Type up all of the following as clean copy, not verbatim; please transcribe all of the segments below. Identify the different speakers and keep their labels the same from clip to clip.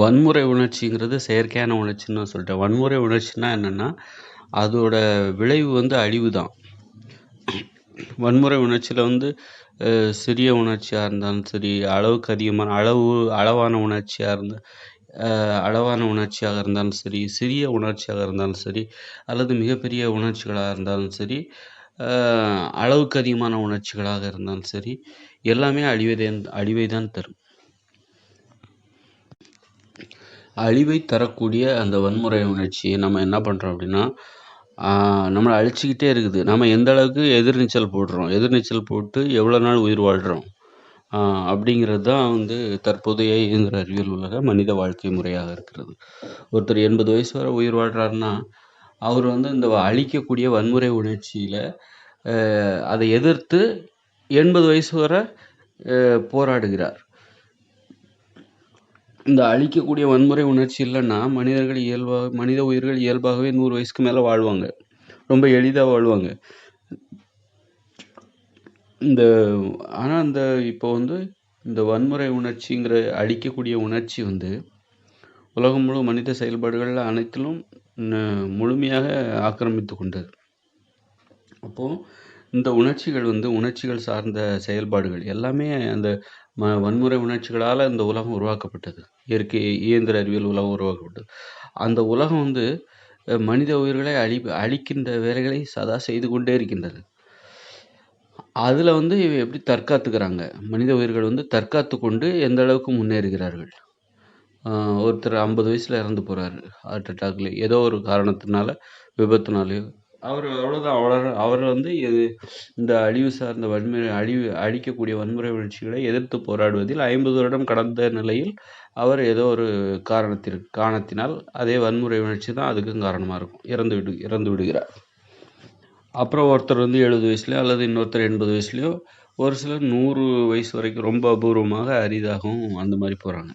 Speaker 1: வன்முறை உணர்ச்சிங்கிறது செயற்கையான உணர்ச்சின்னு நான் சொல்லிட்டேன். வன்முறை உணர்ச்சின்னா என்னன்னா, அதோட விளைவு வந்து அழிவு தான். வன்முறை உணர்ச்சியில வந்து சிறிய உணர்ச்சியா இருந்தாலும் சரி, அளவுக்கு அதிகமான அளவான உணர்ச்சியா அளவான உணர்ச்சியாக இருந்தாலும் சரி, சிறிய உணர்ச்சியாக இருந்தாலும் சரி, அல்லது மிகப்பெரிய உணர்ச்சிகளாக இருந்தாலும் சரி, அளவுக்கு அதிகமான உணர்ச்சிகளாக இருந்தாலும் சரி, எல்லாமே அழிவை தான் தரும். அழிவை தரக்கூடிய அந்த வன்முறை உணர்ச்சியை நம்ம என்ன பண்ணுறோம் அப்படின்னா, நம்மளை அழிச்சிக்கிட்டே இருக்குது. நம்ம எந்த அளவுக்கு எதிர்நீச்சல் போடுறோம், எதிர்நீச்சல் போட்டு எவ்வளோ நாள் உயிர் வாழ்கிறோம் அப்படிங்கிறது தான் வந்து தற்போதைய இயந்திர அறிவியல் உலக மனித வாழ்க்கை முறையாக இருக்கிறது. ஒருத்தர் 80 வயசு வரை உயிர் வாழ்கிறாருன்னா, அவர் வந்து இந்த அழிக்கக்கூடிய வன்முறை உணர்ச்சியில் அதை எதிர்த்து 80 வயசு வரை போராடுகிறார். இந்த அழிக்கக்கூடிய வன்முறை உணர்ச்சி இல்லைன்னா மனித உயிர்கள் இயல்பாகவே 100 வயசுக்கு மேலே வாழ்வாங்க. ரொம்ப எளிதாக வாழ்வாங்க. ஆனால் இப்போ வந்து இந்த வன்முறை உணர்ச்சிங்கிற அழிக்கக்கூடிய உணர்ச்சி வந்து உலகம் முழு மனித செயல்பாடுகள் அனைத்திலும் முழுமையாக ஆக்கிரமித்து கொண்டது. அப்போது இந்த உணர்ச்சிகள் வந்து உணர்ச்சிகள் சார்ந்த செயல்பாடுகள் எல்லாமே அந்த வன்முறை உணர்ச்சிகளால் இந்த உலகம் உருவாக்கப்பட்டது. இயந்திர அறிவியல் உலகம் உருவாக்கப்பட்டது. அந்த உலகம் வந்து மனித உயிர்களை அழிக்கின்ற வேலைகளை சதா செய்து கொண்டே இருக்கின்றது. அதில் வந்து எப்படி தற்காத்துக்கிறாங்க, மனித உயிர்கள் வந்து தற்காத்து கொண்டு எந்த அளவுக்கு முன்னேறுகிறார்கள். ஒருத்தர் 50 வயசில் இறந்து போகிறாரு ஹார்ட் அட்டாக்ல, ஏதோ ஒரு காரணத்தினால, விபத்துனாலேயோ. அவர் அவ்வளோதான். அவர் வந்து இந்த அழிவு சார்ந்த அழிக்கக்கூடிய வன்முறை உணர்ச்சிகளை எதிர்த்து போராடுவதில் 50 வருடம் கடந்த நிலையில் அவர் ஏதோ ஒரு காரணத்தினால் அதே வன்முறை உணர்ச்சி தான் அதுக்கும் காரணமாக இருக்கும், இறந்து விடுகிறார். அப்புறம் ஒருத்தர் வந்து 70 வயசுலையோ அல்லது இன்னொருத்தர் 80 வயசுலையோ, ஒரு சிலர் 100 வயசு வரைக்கும் ரொம்ப அபூர்வமாக அரிதாகவும் அந்த மாதிரி போகிறாங்க,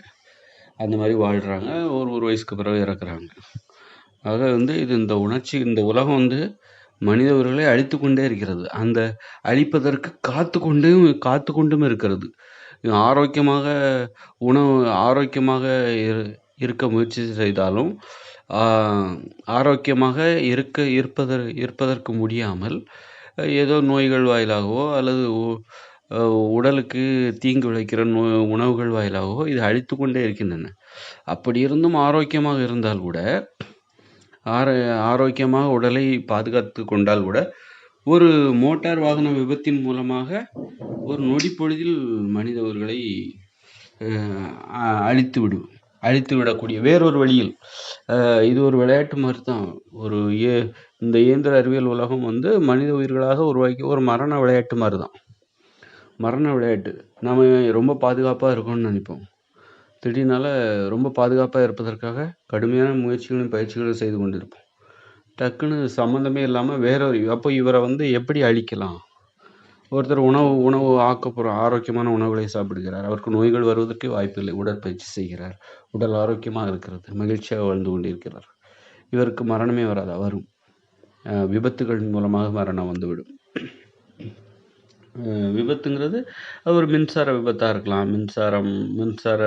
Speaker 1: அந்த மாதிரி வாழ்கிறாங்க. ஒரு வயசுக்கு பிறகு இறக்குறாங்க. ஆக வந்து இந்த உணர்ச்சி, இந்த உலகம் வந்து மனித உயிர்களை அழித்து கொண்டே இருக்கிறது. அந்த அழிப்பதற்கு காத்து கொண்டும் இருக்கிறது. ஆரோக்கியமாக இருக்க முயற்சி செய்தாலும் ஆரோக்கியமாக இருப்பதற்கு முடியாமல் ஏதோ நோய்கள் வாயிலாகவோ அல்லது உடலுக்கு தீங்கு விளைக்கிற உணவுகள் வாயிலாகவோ இது அழித்து கொண்டே இருக்கின்றன. அப்படி இருந்தும் ஆரோக்கியமாக இருந்தால் கூட, ஆரோக்கியமாக உடலை பாதுகாத்து கொண்டால் கூட, ஒரு மோட்டார் வாகன விபத்தின் மூலமாக ஒரு நொடி பொழுதில் மனித உயிர்களை அழித்து விடக்கூடிய வேறொரு வழியில், இது ஒரு விளையாட்டு மாதிரி தான். இந்த இயந்திர அறிவியல் உலகம் வந்து மனித உயிர்களாக உருவாக்கி ஒரு மரண விளையாட்டு மாதிரி தான். மரண விளையாட்டு. நாம் ரொம்ப பாதுகாப்பாக இருக்கணும்னு நினைப்போம். திடீர்னால ரொம்ப பாதுகாப்பாக இருப்பதற்காக கடுமையான முயற்சிகளையும் பயிற்சிகளும் செய்து கொண்டிருப்போம். டக்குன்னு சம்மந்தமே இல்லாமல் அப்போ இவரை வந்து எப்படி அழிக்கலாம்? ஒருத்தர் உணவு ஆரோக்கியமான உணவுகளை சாப்பிடுகிறார், அவருக்கு நோய்கள் வருவதற்கு வாய்ப்பில்லை. உடற்பயிற்சி செய்கிறார், உடல் ஆரோக்கியமாக இருக்கிறது, மகிழ்ச்சியாக வாழ்ந்து கொண்டிருக்கிறார். இவருக்கு மரணமே வராதா? வரும். விபத்துகளின் மூலமாக மரணம் வந்துவிடும். விபத்துங்கிறது ஒரு மின்சார விபத்தாக இருக்கலாம். மின்சார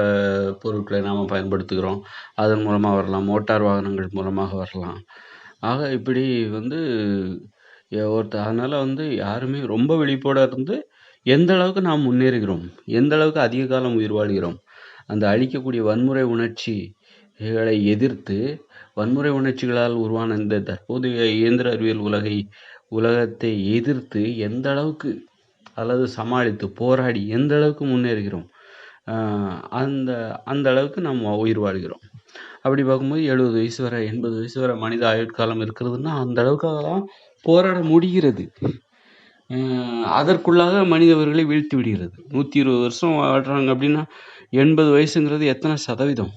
Speaker 1: பொருட்களை நாம் பயன்படுத்துகிறோம், அதன் மூலமாக வரலாம். மோட்டார் வாகனங்கள் மூலமாக வரலாம். ஆக இப்படி வந்து அதனால் வந்து யாருமே ரொம்ப விழிப்போடு இருந்து எந்த அளவுக்கு நாம் முன்னேறுகிறோம், எந்த அளவுக்கு அதிக காலம் உயிர் வாழ்கிறோம், அந்த அழிக்கக்கூடிய வன்முறை உணர்ச்சிகளை எதிர்த்து, வன்முறை உணர்ச்சிகளால் உருவான இந்த தற்போதைய இயந்திர அறிவியல் உலகத்தை எதிர்த்து எந்த அளவுக்கு அல்லது சமாளித்து போராடி எந்த அளவுக்கு முன்னேறுகிறோம், அந்த அளவுக்கு நம்ம உயிர் வாழ்கிறோம். அப்படி பார்க்கும்போது 70 வயசு வரை 80 வயசு வரை மனித ஆயுட்காலம் இருக்கிறதுனா அந்த அளவுக்கு அதெல்லாம் போராட முடிகிறது. அதற்குள்ளாக மனிதவர்களை வீழ்த்தி விடுகிறது. 120 வருஷம் வாழ்கிறாங்க அப்படின்னா 80 வயசுங்கிறது எத்தனை சதவீதம்?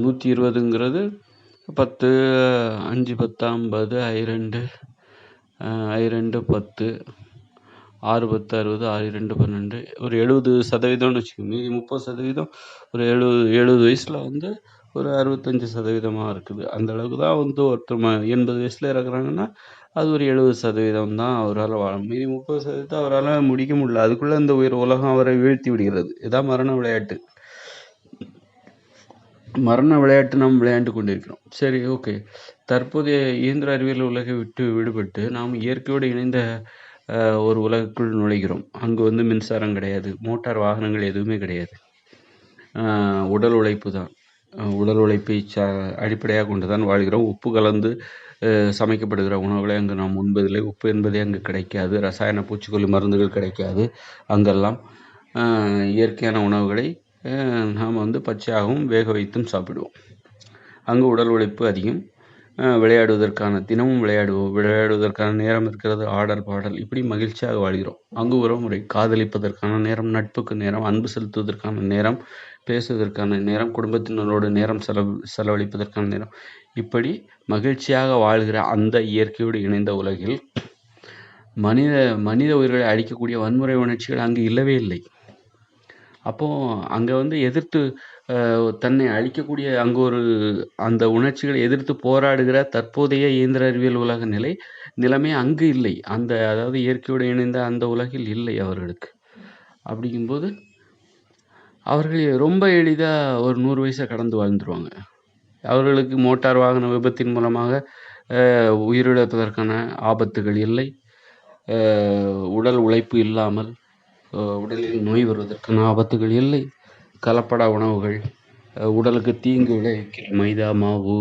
Speaker 1: 120ங்கிறது 10, 5, 10, 50, I2 10, 6, 10, 60, 6, 2, 12, ஒரு 70%ன்னு வச்சுக்கோங்க. மீதி 30% ஒரு 70 வயசில் வந்து ஒரு 65% இருக்குது. அந்த அளவுக்கு தான் வந்து ஒருத்தர் 80 வயசில் இறக்குறாங்கன்னா அது ஒரு 70% தான் அவரால் வாழ. மீதி 30% அவரால் முடிக்க முடியல. அதுக்குள்ளே இந்த உலகம் அவரை வீழ்த்தி விடுகிறது. இதான் மரண விளையாட்டு. மரண விளையாட்டு நாம் விளையாண்டு கொண்டிருக்கிறோம். சரி, ஓகே. தற்போதைய இயந்திர அறிவியல் உலகை விட்டு விடுபட்டு நாம் இயற்கையோடு இணைந்த ஒரு உலகுக்குள் நுழைகிறோம். அங்கு வந்து மின்சாரம் கிடையாது, மோட்டார் வாகனங்கள் எதுவுமே கிடையாது. உடல் உழைப்பு தான். உடல் உழைப்பை அடிப்படையாக கொண்டு தான் வாழ்கிறோம். உப்பு கலந்து சமைக்கப்படுகிற உணவுகளை அங்கு நாம் உண்பதில்லை. உப்பு என்பதே அங்கு கிடைக்காது. ரசாயன பூச்சிக்கொல்லி மருந்துகள் கிடைக்காது. அங்கெல்லாம் இயற்கையான உணவுகளை நாம் வந்து பச்சையாகவும் வேக வைத்தும் சாப்பிடுவோம். அங்கு உடல் உழைப்பு அதிகம். விளையாடுவதற்கான தினமும் விளையாடுவதற்கான நேரம் இருக்கிறது. ஆடல் பாடல் இப்படி மகிழ்ச்சியாக வாழ்கிறோம். அங்கு உறவுமுறை, காதலிப்பதற்கான நேரம், நட்புக்கு நேரம், அன்பு செலுத்துவதற்கான நேரம், பேசுவதற்கான நேரம், குடும்பத்தினரோடு நேரம் செலவழிப்பதற்கான நேரம், இப்படி மகிழ்ச்சியாக வாழ்கிற அந்த இயற்கையோடு இணைந்த உலகில் மனித உயிர்களை அழிக்கக்கூடிய வன்முறை உணர்ச்சிகள் அங்கு இல்லவே இல்லை. அப்போ அங்க வந்து எதிர்த்து தன்னை அழிக்கக்கூடிய அங்கு அந்த உணர்ச்சிகளை எதிர்த்து போராடுகிற தற்போதைய இயந்திர அறிவியல் உலக நிலைமை அங்கு இல்லை. அதாவது இயற்கையோடு இணைந்த அந்த உலகில் இல்லை அவர்களுக்கு. அப்படிங்கும்போது அவர்கள் ரொம்ப எளிதா ஒரு 100 வயசை கடந்து வாழ்ந்துருவாங்க. அவர்களுக்கு மோட்டார் வாகன விபத்தின் மூலமாக உயிரிழப்பதற்கான ஆபத்துகள் இல்லை. உடல் உழைப்பு இல்லாமல் உடலில் நோய் வருவதற்கான ஆபத்துகள் இல்லை. கலப்பட உணவுகள், உடலுக்கு தீங்கு விளைவிக்கிற மைதா மாவு,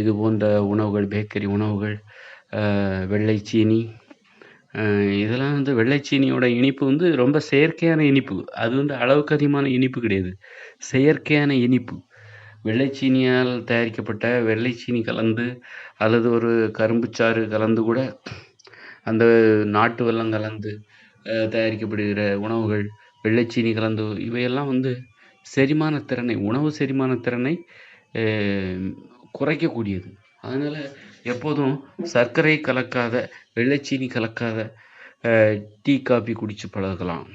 Speaker 1: இது போன்ற உணவுகள், பேக்கரி உணவுகள், வெள்ளைச்சீனி, இதெல்லாம் வந்து வெள்ளைச்சீனியோட இனிப்பு வந்து ரொம்ப செயற்கையான இனிப்பு. அது வந்து அளவுக்கு அதிகமான இனிப்பு கிடையாது, செயற்கையான இனிப்பு. வெள்ளைச்சீனியால் தயாரிக்கப்பட்ட வெள்ளைச்சீனி கலந்து அல்லது ஒரு கரும்புச்சாறு கலந்து கூட, அந்த நாட்டு வெல்லம் கலந்து தயாரிக்கப்படுகிற உணவுகள், வெள்ளைச்சீனி கலந்து, இவையெல்லாம் வந்து உணவு செரிமான திறனை குறைக்கக்கூடியது. அதனால் எப்போதும் சர்க்கரை கலக்காத, வெள்ளைச்சீனி கலக்காத டீ காபி குடித்து பழகலாம்.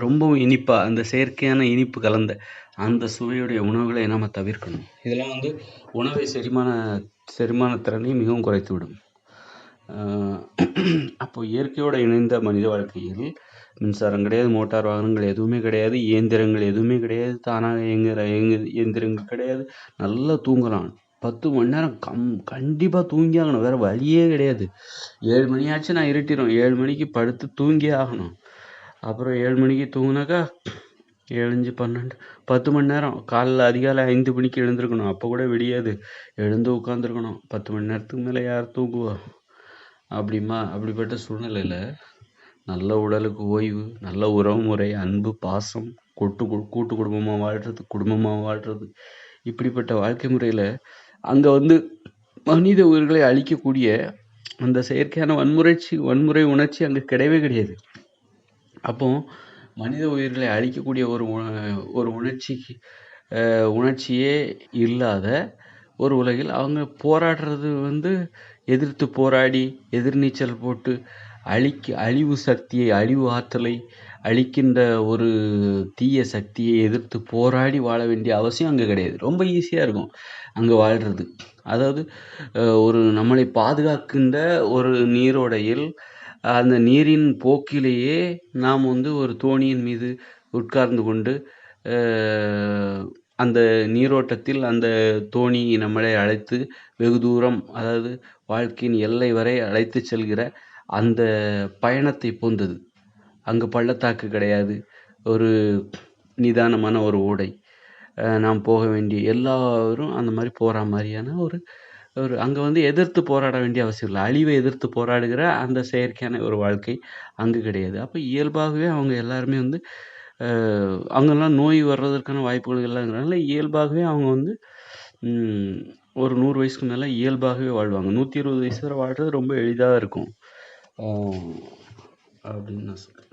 Speaker 1: ரொம்பவும் இனிப்பாக அந்த செயற்கையான இனிப்பு கலந்த அந்த சுவையுடைய உணவுகளை நாம் தவிர்க்கணும். இதெல்லாம் வந்து உணவை செரிமான திறனை மிகவும் குறைத்துவிடும். அப்போ இயற்கையோடு இணைந்த மனித வாழ்க்கையில் மின்சாரம் கிடையாது, மோட்டார் வாகனங்கள் எதுவுமே கிடையாது, இயந்திரங்கள் எதுவுமே கிடையாது, தானாக இயங்குகிற இயந்திரங்கள் கிடையாது. நல்லா தூங்கலாம். 10 மணி நேரம் கண்டிப்பாக தூங்கி ஆகணும், வேறு வழியே கிடையாது. 7 மணி ஆச்சு நான் இருட்டிடும், 7 மணிக்கு படுத்து தூங்கி ஆகணும். அப்புறம் 7 மணிக்கு தூங்கினாக்கா 7, 5, 12, 10 மணி நேரம். அதிகாலை 5 மணிக்கு எழுந்திருக்கணும், அப்போ கூட விடியாது. எழுந்து உட்காந்துருக்கணும். 10 மணி நேரத்துக்கு மேலே யார் தூங்குவா? அப்படிப்பட்ட சூழ்நிலையில் நல்ல உடலுக்கு ஓய்வு, நல்ல உறவு முறை, அன்பு, பாசம், கூட்டு குடும்பமாக வாழ்கிறது, இப்படிப்பட்ட வாழ்க்கை முறையில் அங்கே வந்து மனித உயிர்களை அழிக்கக்கூடிய அந்த செயற்கையான வன்முறை உணர்ச்சி அங்கே கிடையவே கிடையாது. அப்போ மனித உயிர்களை அழிக்கக்கூடிய ஒரு உணர்ச்சியே இல்லாத ஒரு உலகில் அவங்க போராடுறது வந்து எதிர்த்து போராடி எதிர்நீச்சல் போட்டு அழிவு ஆற்றலை அழிக்கின்ற ஒரு தீய சக்தியை எதிர்த்து போராடி வாழ வேண்டிய அவசியம் அங்கே கிடையாது. ரொம்ப ஈஸியாக இருக்கும் அங்கே வாழ்கிறது. அதாவது நம்மளை பாதுகாக்கின்ற ஒரு நீரோடையில், அந்த நீரின் போக்கிலேயே நாம் வந்து ஒரு தோணியின் மீது உட்கார்ந்து கொண்டு அந்த நீரோட்டத்தில் அந்த தோணி நம்மளை அழைத்து வெகு தூரம், அதாவது வாழ்க்கையின் எல்லை வரை அழைத்து செல்கிற அந்த பயணத்தை போன்றது. அங்கு பள்ளத்தாக்கு கிடையாது, ஒரு நிதானமான ஒரு ஓடை. நாம் போக வேண்டிய எல்லாரும் அந்த மாதிரி போகிற மாதிரியான ஒரு அங்கே வந்து எதிர்த்து போராட வேண்டிய அவசியம் இல்லை. அழிவை எதிர்த்து போராடுகிற அந்த செயற்கையான ஒரு வாழ்க்கை அங்கு கிடையாது. அப்போ இயல்பாகவே அவங்க எல்லாருமே வந்து அங்கெல்லாம் நோய் வர்றதற்கான வாய்ப்புகள் இல்லைங்கிறனால இயல்பாகவே அவங்க வந்து ஒரு 100 வயசுக்கு மேலே இயல்பாகவே வாழ்வாங்க. 120 வயசு வரை வாழ்கிறது ரொம்ப எளிதாக இருக்கும் அப்படின்னு நான் சொல்கிறேன்.